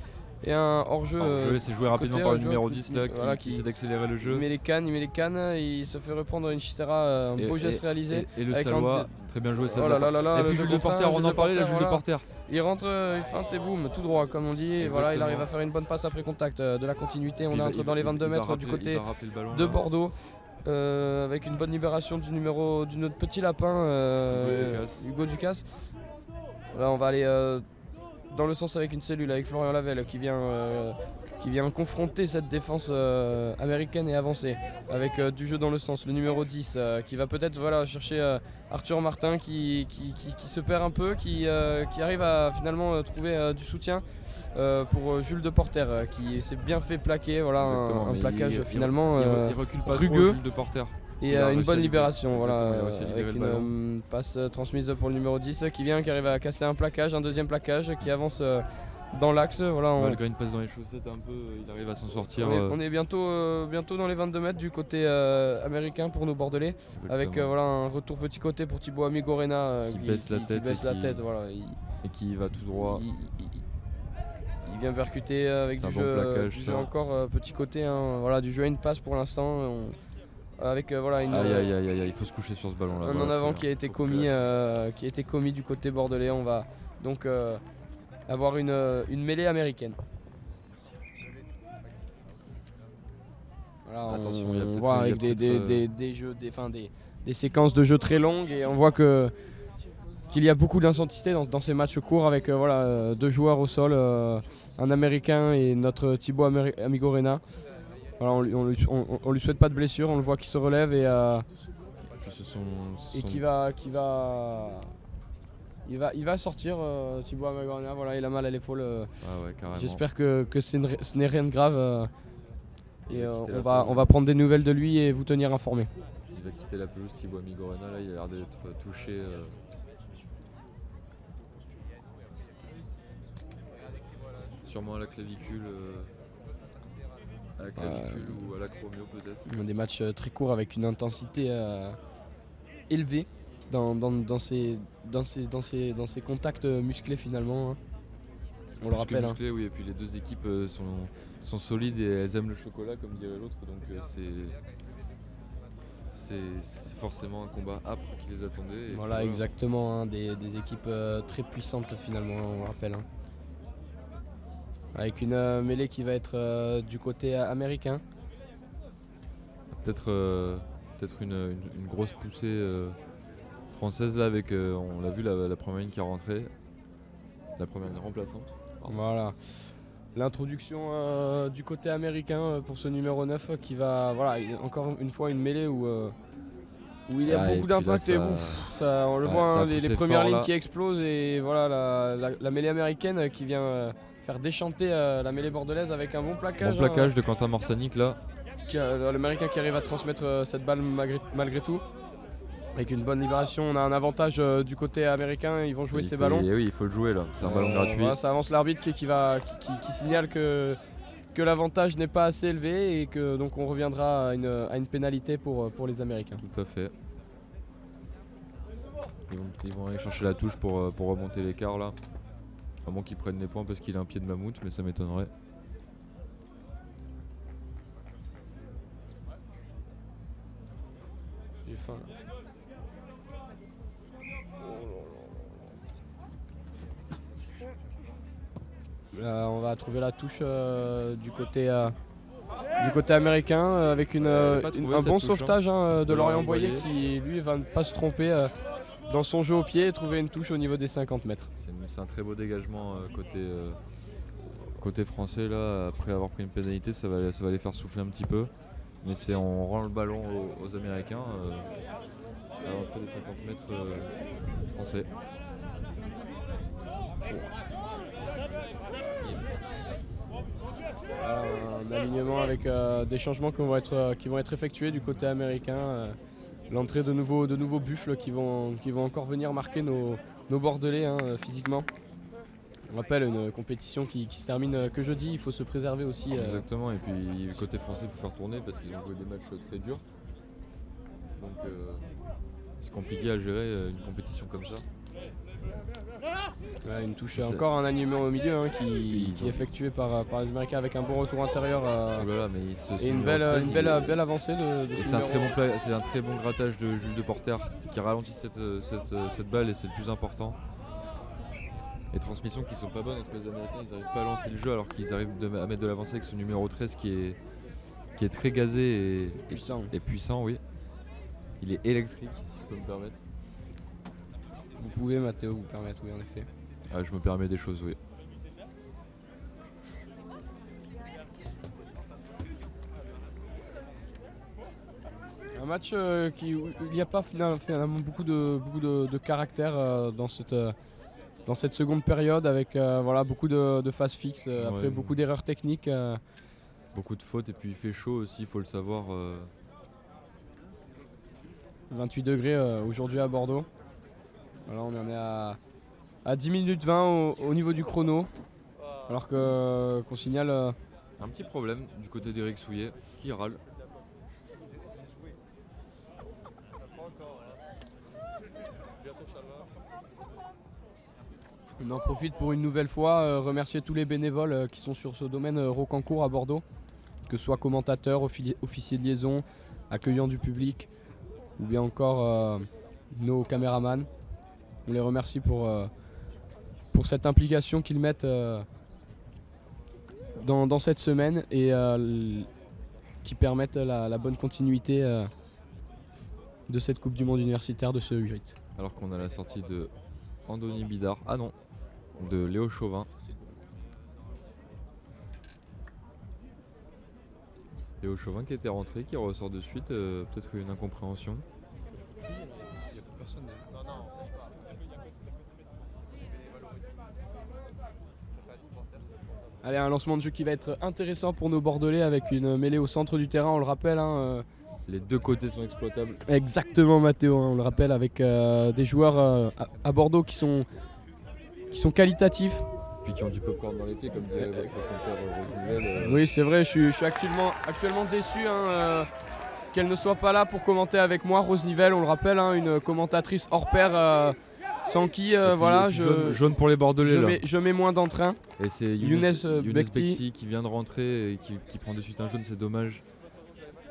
et un hors-jeu. C'est joué rapidement par le numéro 10 là, qui essaie d'accélérer le jeu. Il met les cannes, il se fait reprendre une chistera, un beau geste réalisé. Et le Salois, très bien joué ça. Et puis Jules Deporter, on en parlait là, Jules Deporter. Il rentre, il feinte et boum, tout droit comme on dit. Et voilà, il arrive à faire une bonne passe après contact, de la continuité. On entre dans les 22 mètres du côté de Bordeaux. Avec une bonne libération du notre petit lapin, Hugo Ducasse. Là on va aller dans le sens avec une cellule, avec Florian Lavelle qui vient confronter cette défense américaine et avancée avec du jeu dans le sens. Le numéro 10 qui va peut-être chercher Arthur Martin qui se perd un peu, qui arrive à finalement trouver du soutien pour Jules Deporter qui s'est bien fait plaquer. Voilà, un plaquage finalement il recule pas rugueux, trop, Jules Deporter. Et une bonne libération, voilà, avec une passe transmise pour le numéro 10 qui arrive à casser un plaquage, un deuxième plaquage qui avance dans l'axe. Voilà, malgré une passe dans les chaussettes un peu, il arrive à s'en sortir. On est bientôt dans les 22 mètres du côté américain pour nos Bordelais. Exactement. Avec voilà, un retour petit côté pour Thibaut Amigorena qui baisse la tête. Voilà, et qui va tout droit. Il vient percuter avec du jeu encore petit côté. Hein, voilà, du jeu à une passe pour l'instant. Avec voilà une. Aïe, il faut se coucher sur ce ballon là. Un en avant qui a été commis du côté bordelais. On va donc avoir une mêlée américaine. Voilà, attention, on voit avec des séquences de jeu très longues et on voit qu'il y a beaucoup d'intensité dans ces matchs courts avec voilà, 2 joueurs au sol, un américain et notre Thibaut Amigorena. Voilà, on lui souhaite pas de blessure, on le voit qui se relève et qui va sortir Thibaut Amigorena. Voilà, il a mal à l'épaule. J'espère que ce n'est rien de grave. Et on va prendre des nouvelles de lui et vous tenir informé. Il va quitter la pelouse, Thibaut Amigorena, là il a l'air d'être touché. Sûrement à la clavicule. Ou à l'acromio peut-être. Des matchs très courts avec une intensité élevée dans ces contacts musclés finalement. Hein. On le rappelle. Musclés, oui, et puis les 2 équipes sont solides et elles aiment le chocolat comme dirait l'autre, donc c'est forcément un combat âpre qui les attendait. Voilà, exactement, hein, des équipes très puissantes finalement, on le rappelle. Hein. Avec une mêlée qui va être du côté américain. Peut-être une grosse poussée française là avec, on l'a vu, la première ligne qui est rentrée. La première ligne remplaçante. Pardon. Voilà. L'introduction du côté américain pour ce numéro 9 qui va, voilà, encore une fois une mêlée où il y a beaucoup d'impact et on le voit, hein, les premières lignes qui explosent et voilà la mêlée américaine qui vient faire déchanter la mêlée bordelaise avec un bon plaquage. Bon plaquage de Quentin Morsanic là. L'américain qui arrive à transmettre cette balle malgré tout. Avec une bonne libération, on a un avantage du côté américain, ils vont jouer ces ballons. Oui, il faut le jouer là, c'est un ballon gratuit. Voilà, ça avance l'arbitre qui signale que l'avantage n'est pas assez élevé et que donc on reviendra à une pénalité pour les Américains. Tout à fait. Ils vont aller chercher la touche pour remonter l'écart là. À moins qu'ils prennent les points parce qu'il a un pied de mammouth, mais ça m'étonnerait. J'ai faim. Là, on va trouver la touche du côté américain avec un bon sauvetage de Lorient Boyer qui lui va ne pas se tromper dans son jeu au pied et trouver une touche au niveau des 50 mètres. C'est un très beau dégagement côté français là. Après avoir pris une pénalité, ça va les faire souffler un petit peu. Mais on rend le ballon aux Américains à l'entrée des 50 mètres français. Un alignement avec des changements qui vont être effectués du côté américain. L'entrée de nouveaux buffles qui vont encore venir marquer nos Bordelais physiquement. On rappelle une compétition qui se termine que jeudi, il faut se préserver aussi. Exactement, et puis côté français il faut faire tourner parce qu'ils ont joué des matchs très durs. Donc c'est compliqué à gérer une compétition comme ça. Ouais, une touche, encore un alignement au milieu qui est effectué par les Américains avec un bon retour intérieur et une belle avancée de c'est un très bon grattage de Jules Deporter qui ralentit cette balle et c'est le plus important. Les transmissions qui sont pas bonnes entre les Américains, ils n'arrivent pas à lancer le jeu alors qu'ils arrivent à mettre de l'avancée avec ce numéro 13 qui est très gazé et puissant, oui. Il est électrique, si je peux me permettre. Vous pouvez, Mathéo, vous permettre, oui, en effet. Ah, je me permets des choses, oui. Un match où il n'y a pas finalement beaucoup de caractère dans cette seconde période avec voilà, beaucoup de phases fixes, après beaucoup d'erreurs techniques. Beaucoup de fautes et puis il fait chaud aussi, il faut le savoir. 28 degrés aujourd'hui à Bordeaux. Voilà, on en est à 10 minutes 20 au niveau du chrono. Alors qu'on signale un petit problème du côté d'Eric Souillet qui râle. On en profite pour une nouvelle fois remercier tous les bénévoles qui sont sur ce domaine Rocancourt à Bordeaux, que ce soit commentateurs, officiers de liaison, accueillants du public ou bien encore nos caméramans. On les remercie pour cette implication qu'ils mettent dans cette semaine et qui permettent la bonne continuité de cette Coupe du Monde universitaire de ce U8. Alors qu'on a la sortie de Andoni Bidard, ah non, de Léo Chauvin. Léo Chauvin qui était rentré, qui ressort de suite, peut-être une incompréhension. Allez, un lancement de jeu qui va être intéressant pour nos Bordelais avec une mêlée au centre du terrain, on le rappelle. Les deux côtés sont exploitables. Exactement Mathéo, on le rappelle, avec des joueurs à Bordeaux qui sont qualitatifs. Puis qui ont du popcorn dans les pieds comme dirait votre compère Rosnivelle. Oui c'est vrai, je suis actuellement déçu qu'elle ne soit pas là pour commenter avec moi. Rosnivelle, on le rappelle, une commentatrice hors pair sans qui voilà, jaune pour les Bordelais je mets moins d'entrain. Et c'est Younes Bekti qui vient de rentrer et qui prend de suite un jaune, c'est dommage.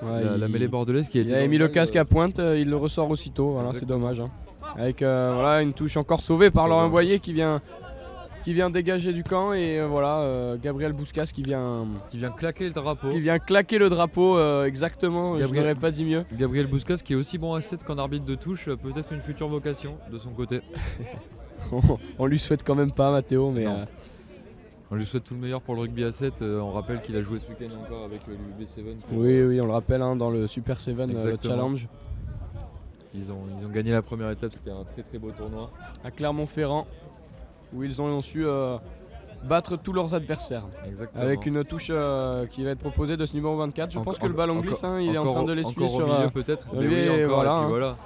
Ouais, la mêlée bordelaise qui a été. Il a mis le casque à pointe, il le ressort aussitôt, voilà, c'est dommage. Avec voilà, une touche encore sauvée par Laurent Boyer qui vient dégager du camp et Gabriel Bouscas qui vient claquer le drapeau. Qui vient claquer le drapeau, exactement, je n'aurais pas dit mieux. Gabriel Bouscas qui est aussi bon à 7 qu'en arbitre de touche, peut-être une future vocation de son côté. On lui souhaite quand même pas Mathéo, mais... On lui souhaite tout le meilleur pour le rugby à 7. On rappelle qu'il a joué ce week-end encore avec l'UB7. Oui, on le rappelle, dans le Super 7 Challenge. Ils ont gagné la première étape, c'était un très très beau tournoi. À Clermont-Ferrand, où ils ont su battre tous leurs adversaires. Exactement. Avec une touche qui va être proposée de ce numéro 24. Je pense que le ballon glisse, il est en train de l'essuyer sur... Au milieu peut-être, voilà.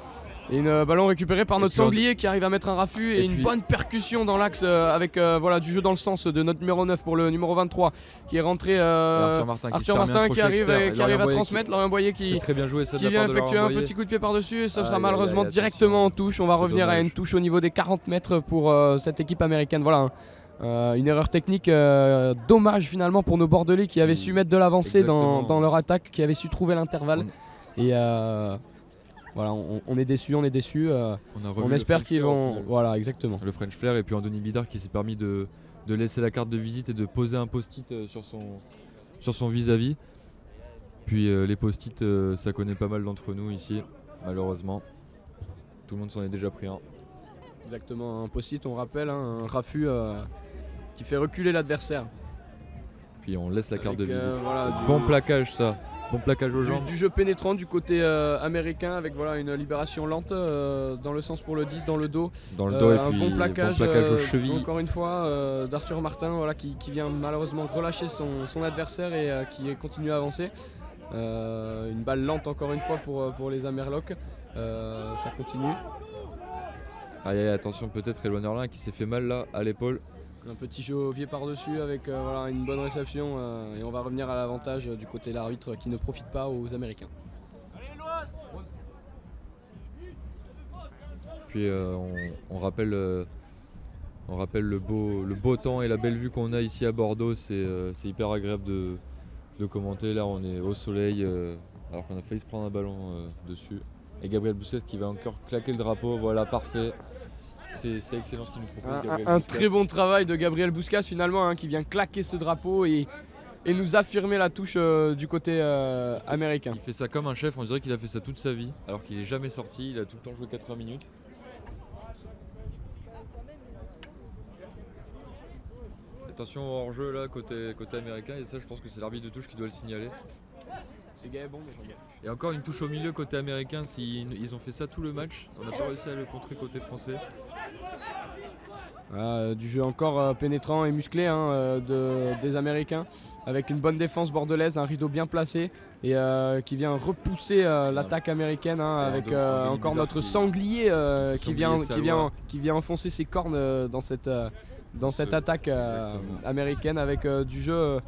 Et une ballon récupéré par notre sanglier qui arrive à mettre un raffut et une bonne percussion dans l'axe avec du jeu dans le sens de notre numéro 9 pour le numéro 23 qui est rentré Arthur Martin qui arrive à transmettre. Laurent Boyer qui vient effectuer un petit coup de pied par-dessus et ça sera malheureusement directement en touche. On va revenir à une touche au niveau des 40 mètres pour cette équipe américaine. Voilà. Une erreur technique dommage finalement pour nos Bordelais qui avaient su mettre de l'avancée dans leur attaque, qui avaient su trouver l'intervalle. Et voilà, on est déçus, on espère qu'ils vont... Voilà, exactement. Le French Flair et puis Andoni Bidard qui s'est permis de laisser la carte de visite et de poser un post-it sur son vis-à-vis. Puis les post-it, ça connaît pas mal d'entre nous ici, malheureusement. Tout le monde s'en est déjà pris un. Exactement, un post-it, on rappelle, un raffut qui fait reculer l'adversaire. Puis on laisse la carte de visite. Bon plaquage ça. Bon plaquage aux jambes. Du jeu pénétrant du côté américain avec une libération lente dans le sens pour le 10 dans le dos. Dans le dos et puis bon plaquage aux chevilles. Encore une fois d'Arthur Martin qui vient malheureusement relâcher son adversaire et qui continue à avancer. Une balle lente encore une fois pour les Amerlocs. Ça continue. Attention peut-être Elwan Erlin qui s'est fait mal là à l'épaule. Un petit jeu au pied par-dessus avec une bonne réception et on va revenir à l'avantage du côté de l'arbitre qui ne profite pas aux Américains. Puis on rappelle le beau temps et la belle vue qu'on a ici à Bordeaux, c'est hyper agréable de commenter. Là on est au soleil alors qu'on a failli se prendre un ballon dessus. Et Gabriel Bousquet qui va encore claquer le drapeau, voilà parfait. C'est excellent ce qu'il nous propose Gabriel un très bon travail de Gabriel Bouscas finalement qui vient claquer ce drapeau et nous affirmer la touche du côté américain. Il fait ça comme un chef, on dirait qu'il a fait ça toute sa vie alors qu'il n'est jamais sorti, il a tout le temps joué 80 minutes. Attention au hors-jeu là côté américain et ça je pense que c'est l'arbitre de touche qui doit le signaler. C'est bon, mais et encore une touche au milieu côté américain, ils ont fait ça tout le match, on n'a pas réussi à le contrer côté français. Du jeu encore pénétrant et musclé des Américains avec une bonne défense bordelaise, un rideau bien placé et qui vient repousser l'attaque américaine avec encore notre sanglier qui vient enfoncer ses cornes dans dans cette attaque américaine avec du jeu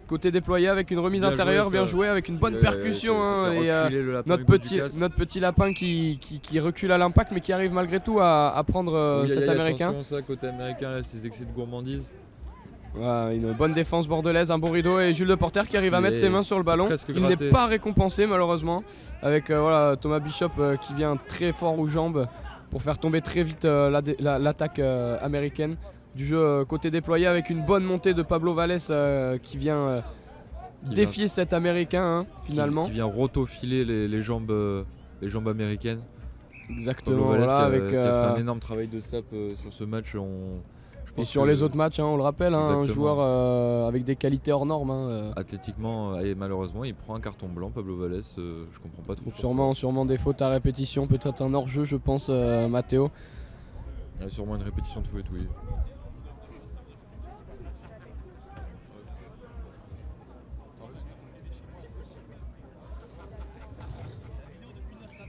côté déployé avec une remise intérieure bien jouée avec une bonne percussion et notre petit lapin qui recule à l'impact mais qui arrive malgré tout à prendre cet américain. Attention ça côté américain là, ces excès de gourmandise. Voilà, une bonne défense bordelaise, un bon rideau et Jules Deporter qui arrive à mettre ses mains sur le ballon. Il n'est pas récompensé malheureusement avec voilà, Thomas Bishop qui vient très fort aux jambes pour faire tomber très vite l'attaque américaine. Du jeu côté déployé avec une bonne montée de Pablo Valles qui vient défier cet américain finalement. Qui vient rotofiler les jambes américaines. Exactement. Pablo Valles voilà, qui a fait un énorme travail de sap sur ce match. Et sur les autres matchs, on le rappelle, un joueur avec des qualités hors normes. Athlétiquement, et malheureusement, il prend un carton blanc, Pablo Valles. Je comprends pas trop. Sûrement des fautes à répétition, peut-être un hors-jeu, je pense, Matteo. Il y a sûrement une répétition de faute, oui.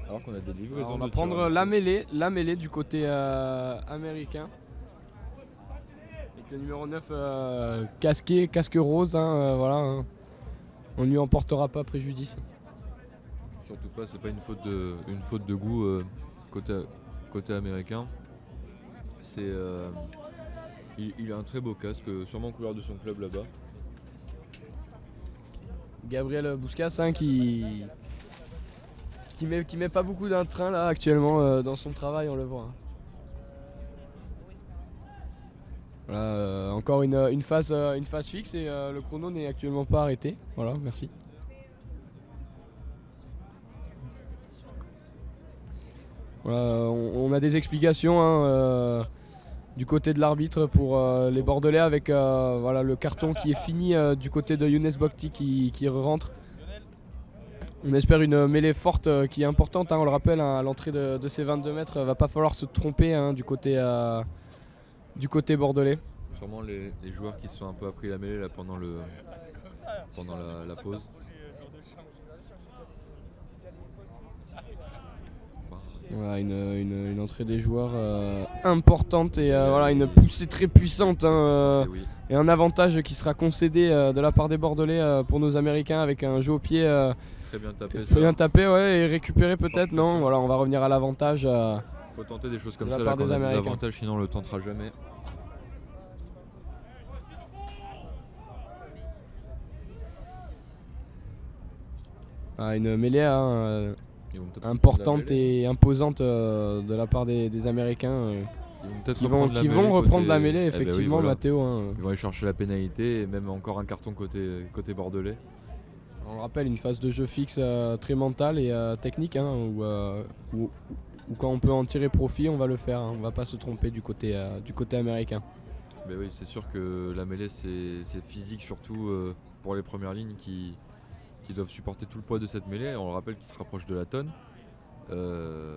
Alors qu'on a des livraisons. On va prendre la mêlée du côté américain. Avec le numéro 9 casque rose, voilà. On ne lui emportera pas préjudice. Surtout pas, c'est pas une faute de goût côté américain. Il a un très beau casque, sûrement couleur de son club là-bas. Gabriel Bouscas qui met pas beaucoup d'un train là actuellement dans son travail, on le voit. Voilà, encore une phase fixe et le chrono n'est actuellement pas arrêté. Voilà, merci. Voilà, on a des explications du côté de l'arbitre pour les Bordelais avec voilà, le carton qui est fini du côté de Younes Bokti qui rentre. On espère une mêlée forte qui est importante, on le rappelle, à l'entrée de ces 22 mètres. Va pas falloir se tromper du côté bordelais. Sûrement les joueurs qui se sont un peu appris la mêlée là, pendant la pause. Voilà, une entrée des joueurs importante et voilà, une poussée très puissante et un avantage qui sera concédé de la part des Bordelais pour nos Américains avec un jeu au pied très bien tapé ouais, et récupéré peut-être. Non, voilà, on va revenir à l'avantage. Faut tenter des choses comme ça là, quand on a des avantages, sinon on le tentera jamais. Une mêlée importante et imposante de la part des Américains qui vont reprendre la mêlée effectivement, oui, voilà. Matteo. Ils vont aller chercher la pénalité et même encore un carton côté bordelais. On le rappelle, une phase de jeu fixe très mentale et technique où quand on peut en tirer profit, on va le faire. On va pas se tromper du côté américain. Mais oui, c'est sûr que la mêlée c'est physique surtout pour les premières lignes qui doivent supporter tout le poids de cette mêlée. On le rappelle qu'il se rapproche de la tonne. Je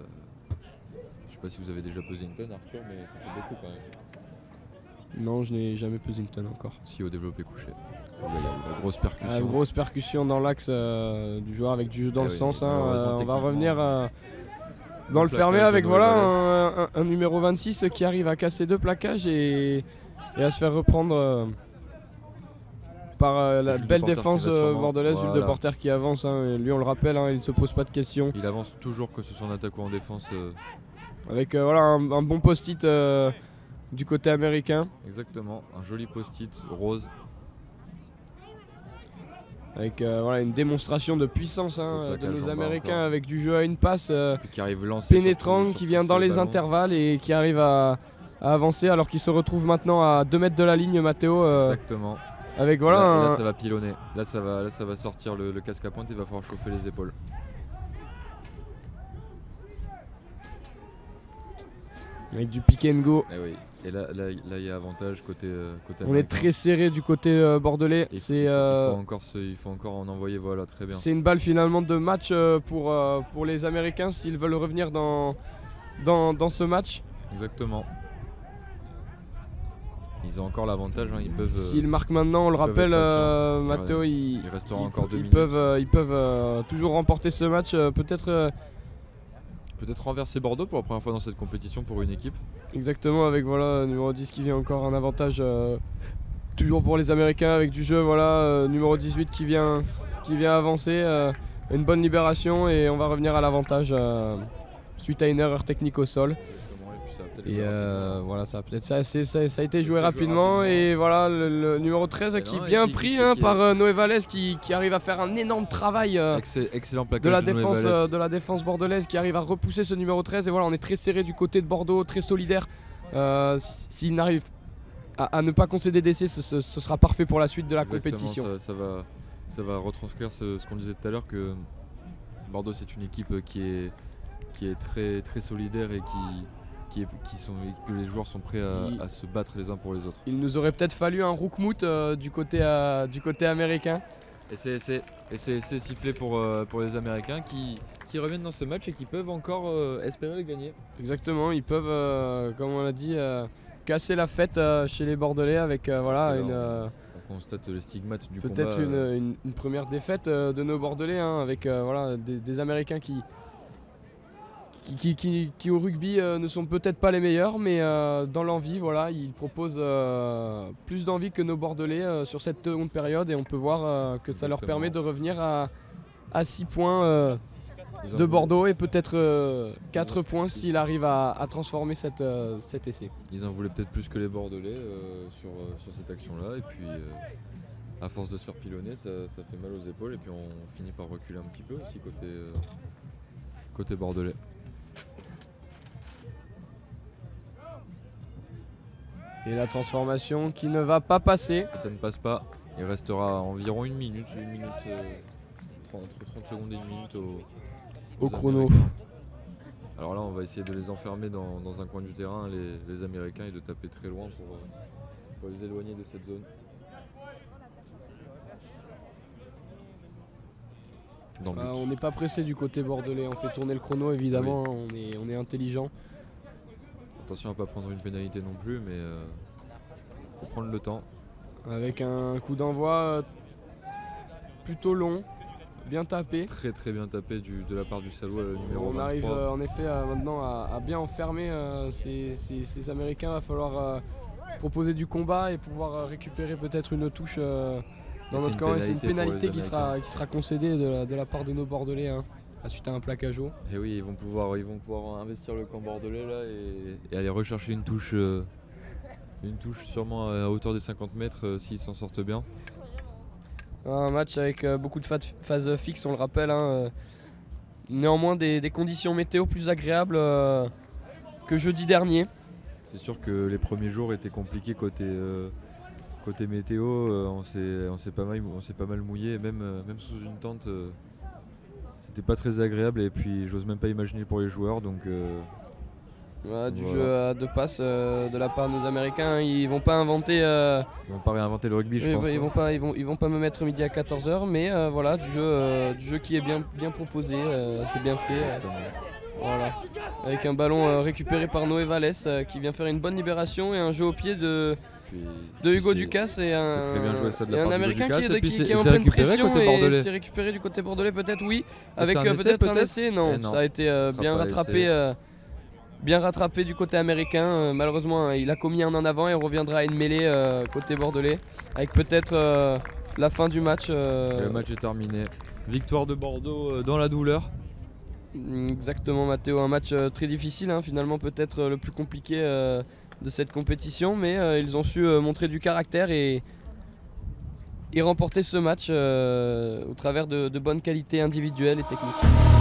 sais pas si vous avez déjà pesé une tonne, Arthur, mais ça fait beaucoup quand même. Non, je n'ai jamais pesé une tonne encore. Si, au développé couché. La grosse percussion. Grosse percussion dans l'axe du joueur avec du jeu dans le sens. On va revenir dans le fermé avec voilà, un numéro 26 qui arrive à casser 2 plaquages et à se faire reprendre par la belle défense bordelaise, Jules Deporter qui avance. Lui, on le rappelle, il ne se pose pas de questions. Il avance toujours, que ce soit en attaque ou en défense. Avec voilà, un bon post-it du côté américain. Exactement, un joli post-it rose. Avec voilà, une démonstration de puissance de nos Américains avec du jeu à une passe qui arrive pénétrant, qui vient dans les intervalles et qui arrive à avancer alors qu'il se retrouve maintenant à 2 mètres de la ligne, Matteo. Exactement. Avec voilà là ça va pilonner, là ça va sortir le casque à pointe, il va falloir chauffer les épaules. Avec du pick and go. Et oui. Et là il y a avantage côté on est très serré du côté bordelais. Il faut encore en envoyer, voilà, très bien. C'est une balle finalement de match pour les Américains s'ils veulent revenir dans ce match. Exactement. Ils ont encore l'avantage, ils peuvent. S'ils marquent maintenant, on le rappelle, Matteo, il restera encore 2 minutes. Ils peuvent toujours remporter ce match, peut-être peut-être renverser Bordeaux pour la première fois dans cette compétition pour une équipe. Exactement, avec voilà, numéro 10 qui vient encore un avantage toujours pour les Américains avec du jeu. Voilà, numéro 18 qui vient avancer, une bonne libération et on va revenir à l'avantage suite à une erreur technique au sol. Et voilà, ça a été joué rapidement et voilà le numéro 13 qui est bien pris par Noé Vallès qui arrive à faire un énorme travail excellent plaquage de la défense bordelaise, qui arrive à repousser ce numéro 13 et voilà, on est très serré du côté de Bordeaux, très solidaire. S'il n'arrive à ne pas concéder d'essai, ce sera parfait pour la suite de la compétition. Ça va retranscrire ce qu'on disait tout à l'heure, que Bordeaux c'est une équipe qui est très, très solidaire et que les joueurs sont prêts à se battre les uns pour les autres. Il nous aurait peut-être fallu un Roukmout du côté américain. Et c'est sifflé pour les Américains qui reviennent dans ce match et qui peuvent encore espérer le gagner. Exactement, ils peuvent, comme on l'a dit, casser la fête chez les Bordelais avec voilà, on constate le stigmate du combat. Peut-être une première défaite de nos Bordelais, hein, avec voilà, des Américains qui au rugby ne sont peut-être pas les meilleurs, mais dans l'envie, voilà, ils proposent plus d'envie que nos Bordelais sur cette seconde période, et on peut voir que ça leur permet de revenir à 6 points de Bordeaux et peut-être 4 points s'il arrive à transformer cet essai. Ils en voulaient peut-être plus que les Bordelais sur cette action-là, et puis à force de se faire pilonner, ça fait mal aux épaules, et puis on finit par reculer un petit peu aussi côté bordelais. Et la transformation qui ne va pas passer. Et ça ne passe pas. Il restera environ une minute 30 secondes et une minute au chrono. Américains. Alors là, on va essayer de les enfermer dans un coin du terrain, les Américains, et de taper très loin pour les éloigner de cette zone. On n'est pas pressé du côté bordelais, on fait tourner le chrono évidemment, oui. On est intelligent. Attention à ne pas prendre une pénalité non plus, mais faut prendre le temps. Avec un coup d'envoi plutôt long, bien tapé. Très très bien tapé de la part du Salois, le numéro 23. On arrive en effet maintenant à bien enfermer ces Américains. Il va falloir proposer du combat et pouvoir récupérer peut-être une touche dans notre camp. C'est une pénalité qui sera concédée de la part de nos Bordelais. Hein. Suite à un plaquage haut. Et oui, ils vont pouvoir investir le camp bordelais là et aller rechercher une touche sûrement à hauteur des 50 mètres s'ils s'en sortent bien. Un match avec beaucoup de phases fixes, on le rappelle. Hein, néanmoins des conditions météo plus agréables que jeudi dernier. C'est sûr que les premiers jours étaient compliqués côté météo. On s'est pas mal mouillé, même sous une tente. C'était pas très agréable, et puis j'ose même pas imaginer pour les joueurs, donc jeu à 2 passes de la part de nos Américains. Ils vont pas inventer ils vont pas réinventer le rugby, je pense. Ils vont pas me mettre midi à 14h, mais voilà, du jeu qui est bien proposé, c'est bien fait. Voilà. Avec un ballon récupéré par Noé Vallès qui vient faire une bonne libération, et un jeu au pied de Hugo Ducasse, et un Américain qui est en pleine pression, et c'est récupéré du côté bordelais, peut-être, oui, avec peut-être un essai. Non, ça a été bien rattrapé du côté américain. Malheureusement, il a commis un en avant et on reviendra à une mêlée côté bordelais, avec peut-être la fin du match. Le match est terminé. Victoire de Bordeaux dans la douleur. Exactement, Mathéo, un match très difficile, hein, finalement peut-être le plus compliqué de cette compétition, mais ils ont su montrer du caractère et remporter ce match au travers de bonnes qualités individuelles et techniques.